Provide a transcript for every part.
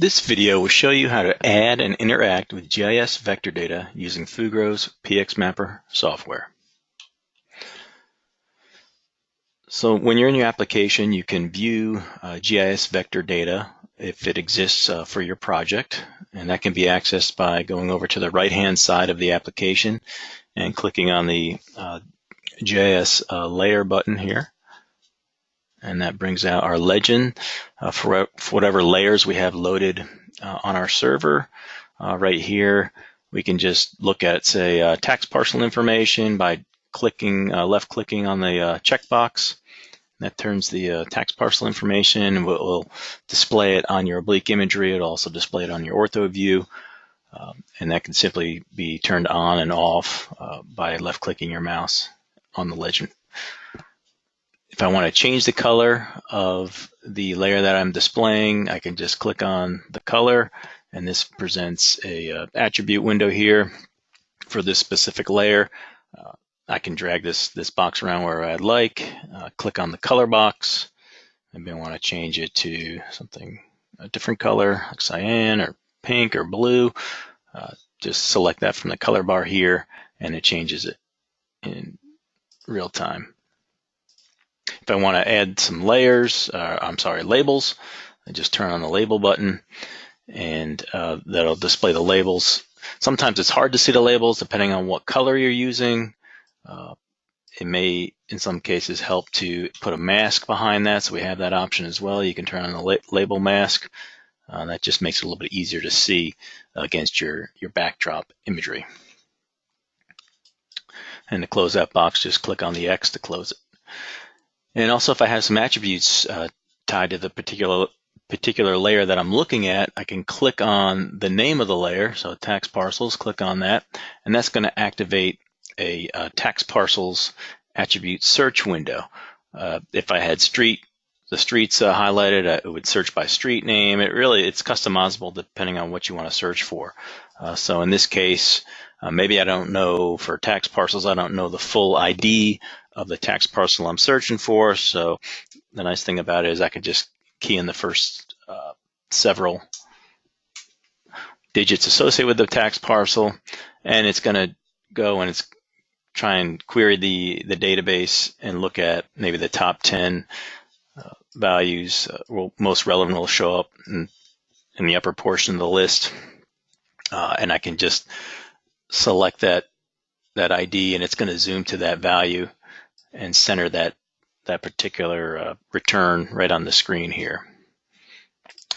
This video will show you how to add and interact with GIS vector data using Fugro's PXMapper software. So when you're in your application, you can view GIS vector data if it exists for your project, and that can be accessed by going over to the right-hand side of the application and clicking on the GIS layer button here. And that brings out our legend for whatever layers we have loaded on our server. Right here, we can just look at, say, tax parcel information by clicking, left-clicking on the checkbox. That turns the tax parcel information, and we'll display it on your oblique imagery. It'll also display it on your ortho view, and that can simply be turned on and off by left-clicking your mouse on the legend. If I want to change the color of the layer that I'm displaying, I can just click on the color, and this presents a attribute window here for this specific layer. I can drag this box around where I'd like, click on the color box. Maybe I want to change it to something, a different color, like cyan or pink or blue. Just select that from the color bar here, and it changes it in real time. If I want to add some labels, I just turn on the label button, and that'll display the labels. Sometimes it's hard to see the labels depending on what color you're using. It may, in some cases, help to put a mask behind that, so we have that option as well. You can turn on the label mask. That just makes it a little bit easier to see against your backdrop imagery. And to close that box, just click on the X to close it. And also, if I have some attributes tied to the particular layer that I'm looking at, I can click on the name of the layer, so tax parcels, click on that, and that's going to activate a tax parcels attribute search window. If I had the streets highlighted, it would search by street name. It's customizable depending on what you want to search for. So in this case, maybe I don't know, for tax parcels, I don't know the full ID of the tax parcel I'm searching for. So the nice thing about it is I could just key in the first several digits associated with the tax parcel, and it's going to go and it's try and query the database and look at maybe the top 10 values. Most relevant will show up in the upper portion of the list, and I can just select that ID, and it's going to zoom to that value and center that particular return right on the screen here.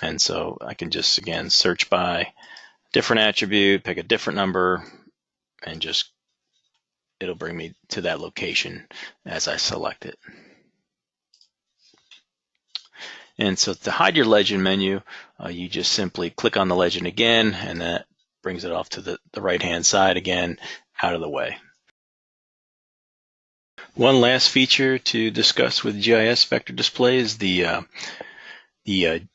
And so I can just, again, search by different attribute, pick a different number, and just it'll bring me to that location as I select it. And so to hide your legend menu, you just simply click on the legend again, and that brings it off to the right-hand side again, out of the way. One last feature to discuss with GIS Vector Display is the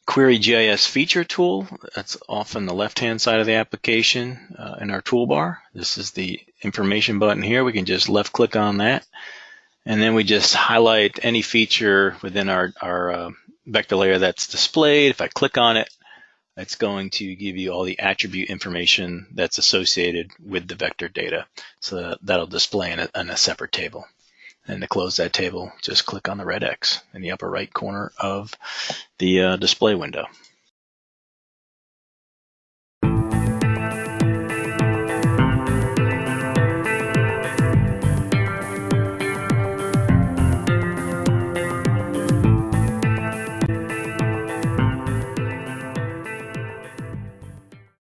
Query GIS feature tool. That's off on the left-hand side of the application in our toolbar. This is the information button here. We can just left-click on that, and then we just highlight any feature within our vector layer that's displayed. If I click on it, it's going to give you all the attribute information that's associated with the vector data. So that'll display in a separate table. And to close that table, just click on the red X in the upper right corner of the display window.